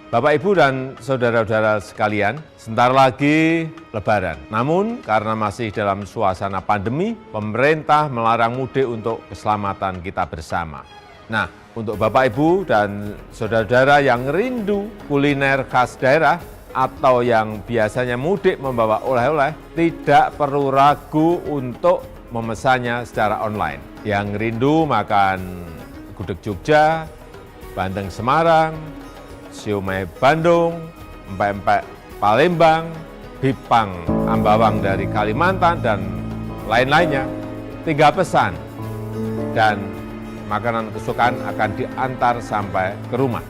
Bapak, Ibu, dan saudara-saudara sekalian, sebentar lagi Lebaran. Namun, karena masih dalam suasana pandemi, pemerintah melarang mudik untuk keselamatan kita bersama. Nah, untuk Bapak, Ibu, dan saudara-saudara yang rindu kuliner khas daerah atau yang biasanya mudik membawa oleh-oleh, tidak perlu ragu untuk memesannya secara online. Yang rindu makan gudeg Jogja, bandeng Semarang, siomay Bandung, empek-empek Palembang, bipang Ambawang dari Kalimantan, dan lain-lainnya, tinggal pesan dan makanan kesukaan akan diantar sampai ke rumah.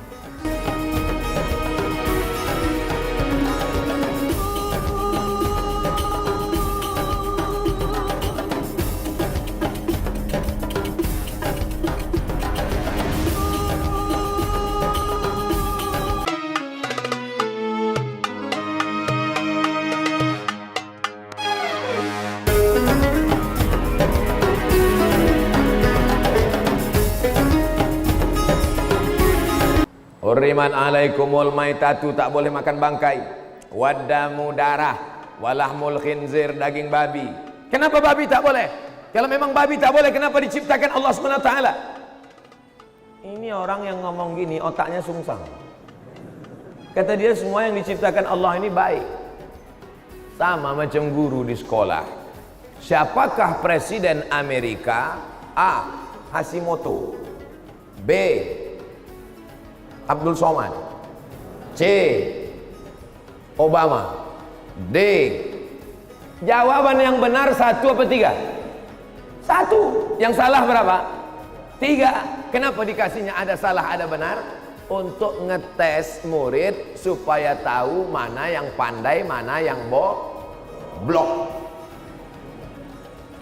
Hurriman alaikumul maitatu, tak boleh makan bangkai, wadamu darah, walahmul khinzir, daging babi. Kenapa babi tak boleh? Kalau memang babi tak boleh, kenapa diciptakan Allah SWT? Ini orang yang ngomong gini otaknya sungsang. Kata dia semua yang diciptakan Allah ini baik. Sama macam guru di sekolah. Siapakah presiden Amerika? A. Hashimoto, B. Abdul Somad, C. Obama, D. Jawaban yang benar 1 apa 3? 1. Yang salah berapa? 3. Kenapa dikasihnya ada salah ada benar? Untuk ngetes murid supaya tahu mana yang pandai, mana yang blok.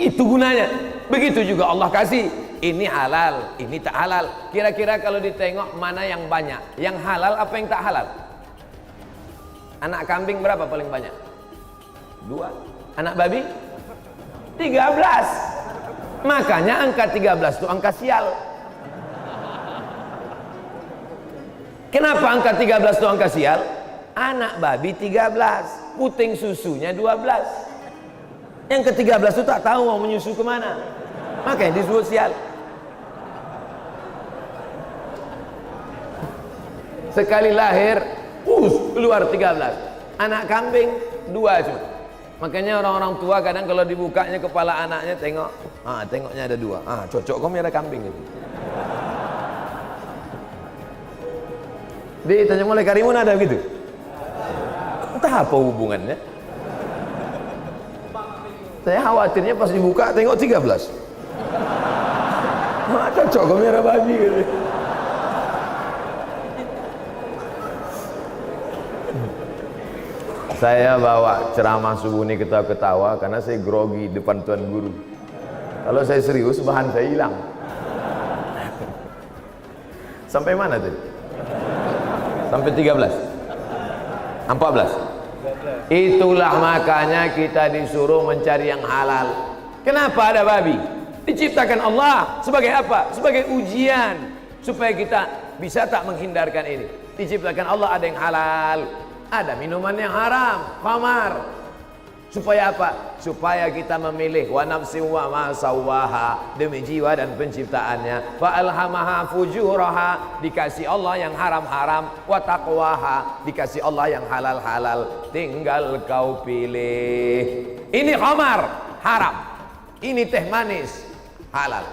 Itu gunanya. Begitu juga Allah kasih. Ini halal, ini tak halal. Kira-kira kalau ditengok mana yang banyak, yang halal apa yang tak halal? Anak kambing berapa paling banyak? 2. Anak babi? 13. Makanya angka 13 itu angka sial. Kenapa angka 13 itu angka sial? Anak babi 13, puting susunya 12. Yang ke-13 itu tak tahu mau menyusu kemana, makanya disebut sial. Sekali lahir, keluar 13. Anak kambing 2 cuma. Makanya orang-orang tua kadang kalau dibukanya kepala anaknya tengok, tengoknya ada 2. Cocok kau merah kambing itu. Di Tanjung Balai Karimun ada begitu? Entah apa hubungannya. Saya khawatirnya pas dibuka tengok 13. Cocok kau merah babi gitu. Saya bawa ceramah subuh ini ketawa-ketawa karena saya grogi depan tuan guru. Kalau saya serius bahan saya hilang. Sampai mana tadi? Sampai 13? 14? Itulah makanya kita disuruh mencari yang halal. Kenapa ada babi? Diciptakan Allah sebagai apa? Sebagai ujian supaya kita bisa tak menghindarkan ini. Diciptakan Allah ada yang halal, ada minuman yang haram, khamar. Supaya apa? Supaya kita memilih wa nafsi wa ma sawaha, demi jiwa dan penciptaannya. Fa alhamaha fujuraha, dikasih Allah yang haram-haram, wa taqwaha, dikasih Allah yang halal-halal. Tinggal kau pilih. Ini khamar, haram. Ini teh manis, halal.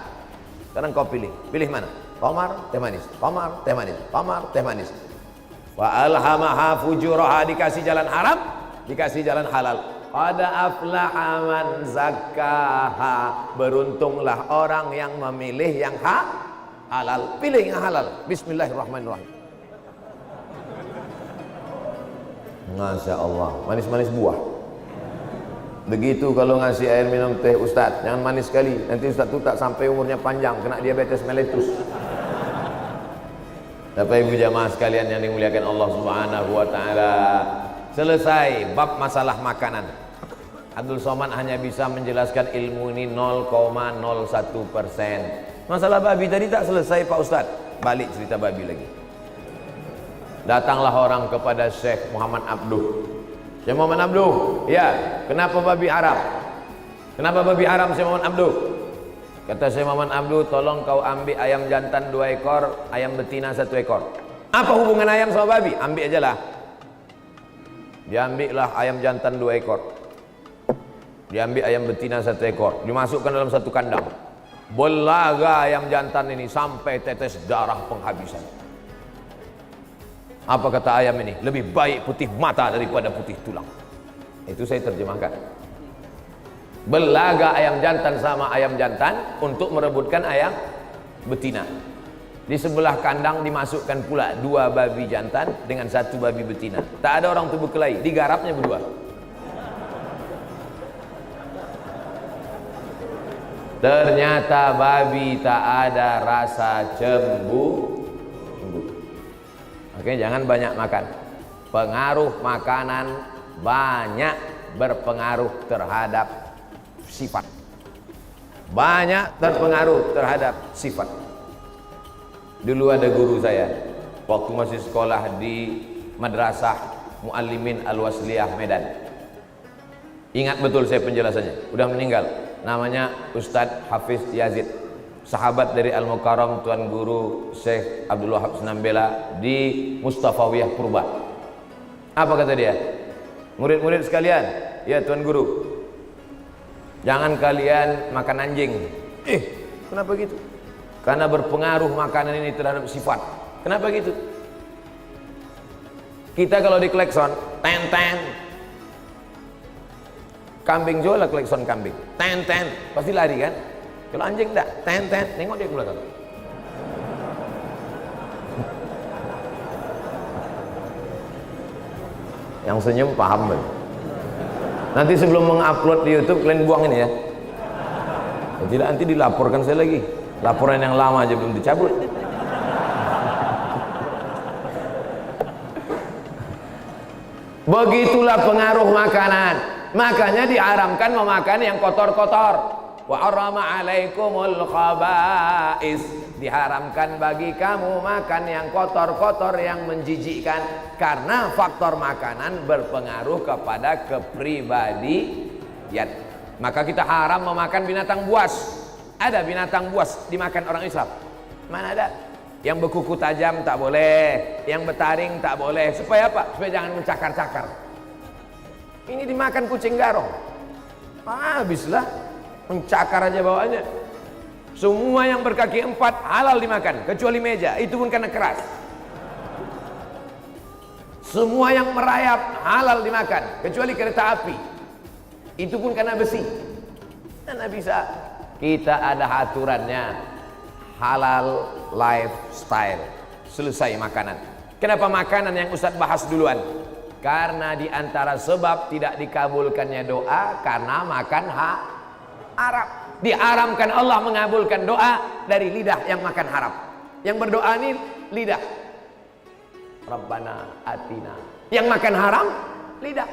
Sekarang kau pilih. Pilih mana? Khamar, teh manis. Khamar, teh manis. Khamar, teh manis. Wa alhamaha fujuraha, dikasih jalan haram, dikasih jalan halal. Qad aflaha man zakkaha, beruntunglah orang yang memilih yang halal. Pilih yang halal. Bismillahirrahmanirrahim. Masya Allah, manis-manis buah. Begitu kalau ngasih air minum teh, Ustadz jangan manis sekali, nanti Ustadz itu tak sampai umurnya panjang, kena diabetes mellitus. Bapak Ibu jamaah sekalian yang dimuliakan Allah Subhanahu wa taala, selesai bab masalah makanan. Abdul Somad hanya bisa menjelaskan ilmu ini 0,01%. Masalah babi tadi tak selesai Pak Ustadz. Balik cerita babi lagi. Datanglah orang kepada Syekh Muhammad Abduh. Syekh Muhammad Abduh, ya, kenapa babi haram? Kenapa babi haram Syekh Muhammad Abduh? Kata Syekh Muhammad Abduh, tolong kau ambil ayam jantan 2 ekor, ayam betina 1 ekor. Apa hubungan ayam sama babi? Ambil aja lah. Diambillah ayam jantan 2 ekor. Diambil ayam betina 1 ekor. Dimasukkan dalam satu kandang. Belaga ayam jantan ini sampai tetes darah penghabisan. Apa kata ayam ini? Lebih baik putih mata daripada putih tulang. Itu saya terjemahkan. Belaga ayam jantan sama ayam jantan untuk merebutkan ayam betina. Di sebelah kandang dimasukkan pula 2 babi jantan dengan 1 babi betina. Tak ada orang tubuh kelahi, digarapnya berdua. Ternyata babi tak ada rasa cemburu. Oke, jangan banyak makan. Pengaruh makanan banyak berpengaruh terhadap sifat. Banyak terpengaruh terhadap sifat. Dulu ada guru saya, waktu masih sekolah di Madrasah Muallimin Al-Wasliyah Medan. Ingat betul saya penjelasannya, udah meninggal. Namanya Ustadz Hafiz Yazid, sahabat dari Al-Mukarram Tuan Guru Syekh Abdul Wahab Senambela di Mustafawiyah Purba. Apa kata dia? Murid-murid sekalian, ya Tuan Guru, jangan kalian makan anjing. Kenapa gitu? Karena berpengaruh makanan ini terhadap sifat. Kenapa gitu? Kita kalau di klekson, ten-ten, kambing juga lah klekson kambing, ten-ten, pasti lari kan? Kalau anjing enggak, ten-ten, nengok dia ke belakang. Yang senyum paham ben. Nanti sebelum mengupload di YouTube kalian buang ini ya. Tidak, nanti dilaporkan saya lagi. Laporan yang lama aja belum dicabut. Begitulah pengaruh makanan. Makanya diharamkan memakan yang kotor-kotor. Wa harrama alaikumul khaba'is. Diharamkan bagi kamu makan yang kotor-kotor, yang menjijikkan, karena faktor makanan berpengaruh kepada kepribadian. Maka kita haram memakan binatang buas. Ada binatang buas dimakan orang Islam? Mana ada? Yang berkuku tajam tak boleh, yang bertaring tak boleh. Supaya apa? Supaya jangan mencakar-cakar. Ini dimakan kucing garong. Habislah, mencakar aja bawaannya. Semua yang berkaki 4 halal dimakan, kecuali meja, itu pun karena keras. Semua yang merayap halal dimakan, kecuali kereta api, itu pun karena besi. Mana bisa? Kita ada aturannya, halal lifestyle. Selesai makanan. Kenapa makanan yang Ustadz bahas duluan? Karena diantara sebab tidak dikabulkannya doa karena makan haram. Diharamkan Allah mengabulkan doa dari lidah yang makan haram. Yang berdoa ini lidah. Rabbana atina. Yang makan haram lidah.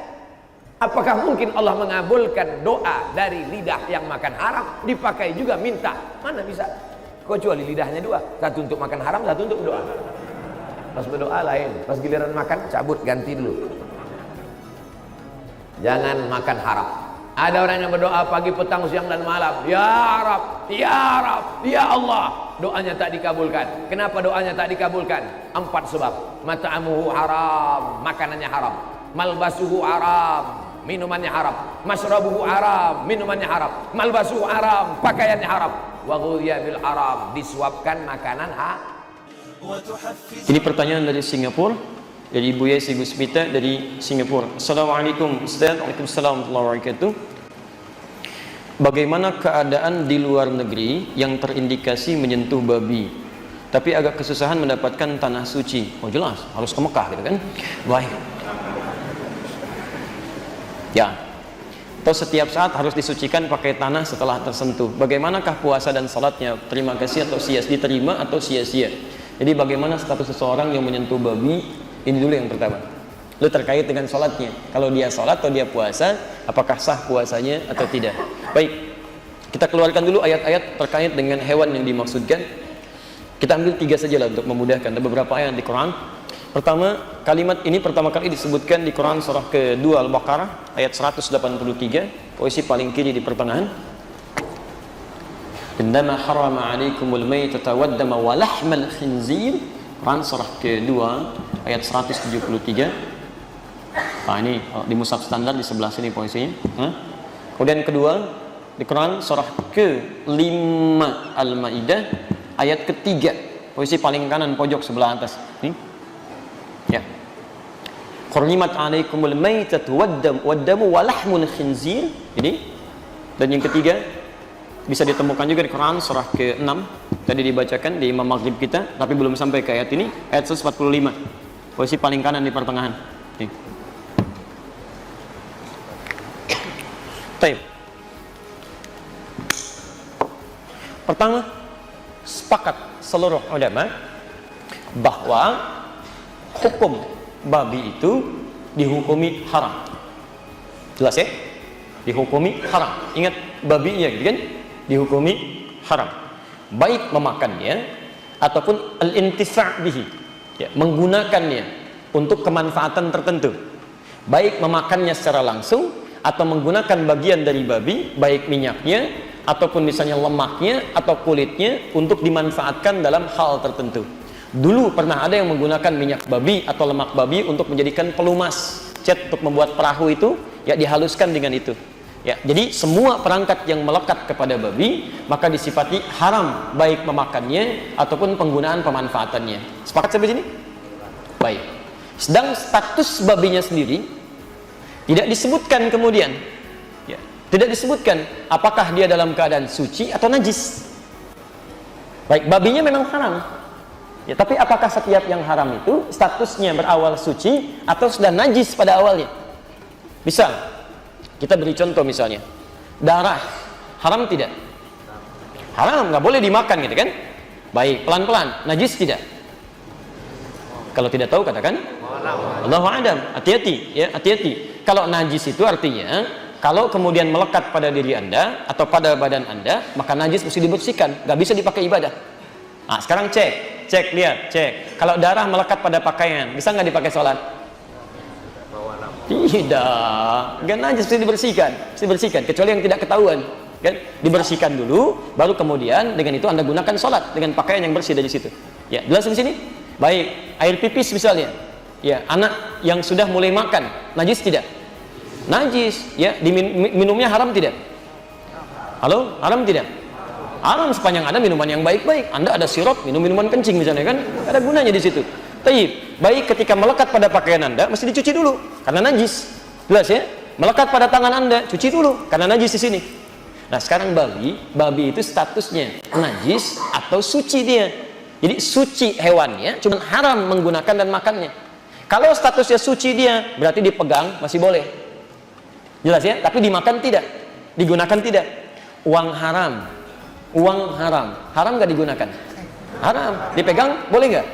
Apakah mungkin Allah mengabulkan doa dari lidah yang makan haram? Dipakai juga minta. Mana bisa? Kecuali lidahnya 2. Satu untuk makan haram, satu untuk berdoa. Pas berdoa lain, pas giliran makan cabut, ganti dulu. Jangan makan haram. Ada orang yang berdoa pagi, petang, siang dan malam, ya Rab, ya Rab, ya Allah. Doanya tak dikabulkan. Kenapa doanya tak dikabulkan? 4 sebab. Mat'amuhu haram, makanannya haram. Malbasuhu haram, minumannya haram. Masrabuhu haram, minumannya haram. Malbasuhu haram, pakaiannya haram. Wa ghudhiya bil haram, disuapkan makanan Ini pertanyaan dari Singapura, dari Ibu Yesi Gusmita dari Singapura. Assalamualaikum Ustaz. Waalaikumsalam warahmatullahi wabarakatuh. Bagaimana keadaan di luar negeri yang terindikasi menyentuh babi, tapi agak kesusahan mendapatkan tanah suci? Oh jelas, harus ke Mekah gitu kan? Baik. Ya. Atau setiap saat harus disucikan pakai tanah setelah tersentuh. Bagaimanakah puasa dan salatnya? Terima kasih atau sia-sia, diterima atau sia-sia? Jadi bagaimana status seseorang yang menyentuh babi? Ini dulu yang pertama. Lalu terkait dengan salatnya. Kalau dia salat atau dia puasa, apakah sah puasanya atau tidak? Baik. Kita keluarkan dulu ayat-ayat terkait dengan hewan yang dimaksudkan. Kita ambil 3 saja lah untuk memudahkan. Ada beberapa ayat di Quran. Pertama, kalimat ini pertama kali disebutkan di Quran surah kedua Al-Baqarah ayat 183, posisi paling kiri di pertengahan. Indama harama alaikumul maytata waddama wa lahmal khinzir. Quran surah kedua ayat 173. Nah, ini di mushaf standar di sebelah sini posisinya. Kemudian kedua di Quran surah ke-5 Al-Maidah ayat ketiga, posisi paling kanan pojok sebelah atas. Ya. Hurrimat 'alaikumul maitatu waddamu wa lahmul khinzir. Ini. Dan yang ketiga bisa ditemukan juga di Quran surah ke-6 tadi dibacakan di Imam Maghrib kita, tapi belum sampai ke ayat ini, ayat 145. Posisi paling kanan di pertengahan. Baik. Pertama, sepakat seluruh ulama bahwa hukum babi itu dihukumi haram. Jelas ya? Dihukumi haram. Ingat babinya gitu kan? Dihukumi haram. Baik memakannya ataupun al-intifa' bihi. Ya, menggunakannya untuk kemanfaatan tertentu. Baik memakannya secara langsung atau menggunakan bagian dari babi, baik minyaknya ataupun misalnya lemaknya atau kulitnya untuk dimanfaatkan dalam hal tertentu. Dulu pernah ada yang menggunakan minyak babi atau lemak babi untuk menjadikan pelumas, cat untuk membuat perahu itu, ya dihaluskan dengan itu. Ya, jadi semua perangkat yang melekat kepada babi maka disifati haram, baik memakannya ataupun penggunaan pemanfaatannya. Sepakat sampai sini? Baik. Sedang status babinya sendiri tidak disebutkan kemudian. Ya, tidak disebutkan apakah dia dalam keadaan suci atau najis. Baik, babinya memang haram. Ya, tapi apakah setiap yang haram itu statusnya berawal suci atau sudah najis pada awalnya? Misal, kita beri contoh misalnya, darah haram tidak? Haram, nggak boleh dimakan gitu kan? Baik, pelan-pelan, najis tidak? Kalau tidak tahu katakan, Allahu a'lam. Hati-hati, ya hati-hati. Kalau najis itu artinya kalau kemudian melekat pada diri Anda atau pada badan Anda, maka najis mesti dibersihkan, nggak bisa dipakai ibadah. Nah, sekarang cek, lihat, cek. Kalau darah melekat pada pakaian, bisa nggak dipakai sholat? Tidak, kan najis mesti dibersihkan, kecuali yang tidak ketahuan, kan? Dibersihkan dulu, baru kemudian dengan itu Anda gunakan sholat dengan pakaian yang bersih dari situ. Ya, jelas di sini. Baik, air pipis misalnya, ya anak yang sudah mulai makan, najis tidak? Najis, ya minumnya haram tidak? Halo, haram tidak? Haram sepanjang ada minuman yang baik-baik. Anda ada sirup, minum minuman kencing misalnya kan, ada gunanya di situ. Taib, baik ketika melekat pada pakaian Anda mesti dicuci dulu karena najis. Jelas ya? Melekat pada tangan Anda, cuci dulu karena najis di sini. Nah, sekarang babi itu statusnya najis atau suci dia. Jadi suci hewannya, cuma haram menggunakan dan makannya. Kalau statusnya suci dia, berarti dipegang masih boleh. Jelas ya? Tapi dimakan tidak, digunakan tidak. Uang haram, haram nggak digunakan? Haram, dipegang boleh nggak?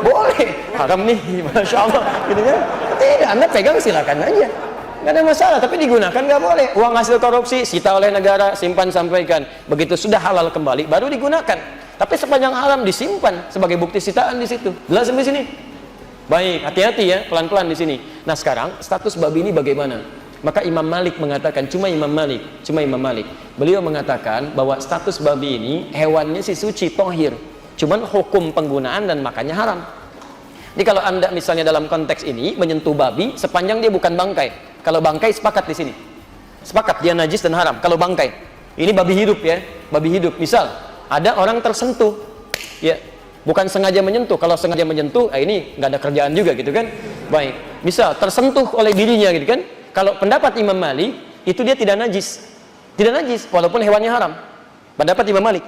Boleh. Haram nih, masya Allah, gitu kan? Tidak, Anda pegang silakan aja, nggak ada masalah. Tapi digunakan nggak boleh. Uang hasil korupsi sita oleh negara, simpan sampaikan. Begitu sudah halal kembali, baru digunakan. Tapi sepanjang haram disimpan sebagai bukti sitaan di situ. Jelas sampai sini? Baik, hati-hati ya, pelan-pelan di sini. Nah, sekarang status babi ini bagaimana? Maka Imam Malik mengatakan, cuma Imam Malik. Beliau mengatakan bahwa status babi ini hewannya sih suci, tohir. Cuman hukum penggunaan dan makannya haram. Jadi kalau Anda misalnya dalam konteks ini menyentuh babi sepanjang dia bukan bangkai. Kalau bangkai sepakat di sini. Sepakat dia najis dan haram. Kalau bangkai. Ini babi hidup ya, babi hidup. Misal ada orang tersentuh, ya bukan sengaja menyentuh. Kalau sengaja menyentuh, ini nggak ada kerjaan juga gitu kan. Baik, misal tersentuh oleh dirinya gitu kan. Kalau pendapat Imam Malik itu dia tidak najis, walaupun hewannya haram. Pendapat Imam Malik.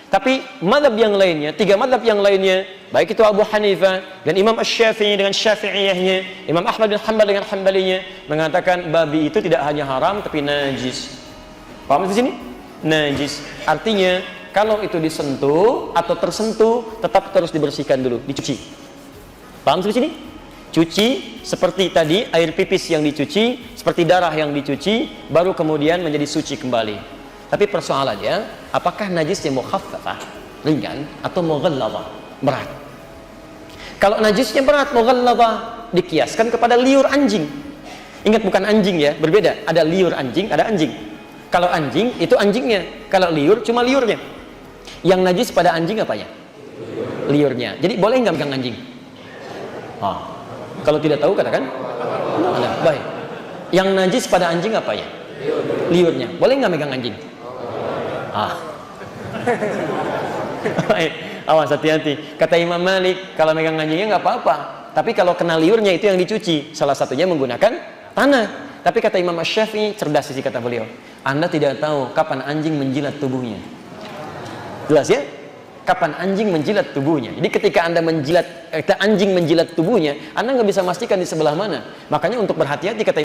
Tapi mazhab yang lainnya, 3 mazhab yang lainnya, baik itu Abu Hanifah dan Imam Asy-Syafi'i dengan Syafi'iyahnya, Imam Ahmad bin Hanbal dengan Hanbalinya, mengatakan babi itu tidak hanya haram tapi najis. Paham di sini? Najis. Artinya kalau itu disentuh atau tersentuh tetap terus dibersihkan dulu, dicuci. Paham di sini? Cuci seperti tadi air pipis yang dicuci, seperti darah yang dicuci, baru kemudian menjadi suci kembali. Tapi persoalannya, apakah najisnya mukhaffafah, ringan, atau mughalladhah, berat? Kalau najisnya berat, mughalladzah, dikiaskan kepada liur anjing. Ingat, bukan anjing ya, berbeda. Ada liur anjing, ada anjing. Kalau anjing itu anjingnya, kalau liur cuma liurnya. Yang najis pada anjing apa ya? Liurnya. Jadi boleh nggak megang anjing? Kalau tidak tahu katakan. Baik. Yang najis pada anjing apa ya? Liurnya. Boleh nggak megang anjing? Baik. Awas, hati-hati. Kata Imam Malik, kalau megang anjingnya nggak apa-apa. Tapi kalau kena liurnya itu yang dicuci. Salah satunya menggunakan tanah. Tapi kata Imam Syafi'i, cerdas sih kata beliau. Anda tidak tahu kapan anjing menjilat tubuhnya. Jelas ya? Kapan anjing menjilat tubuhnya. Jadi ketika anjing menjilat tubuhnya, Anda nggak bisa memastikan di sebelah mana. Makanya untuk berhati-hati kata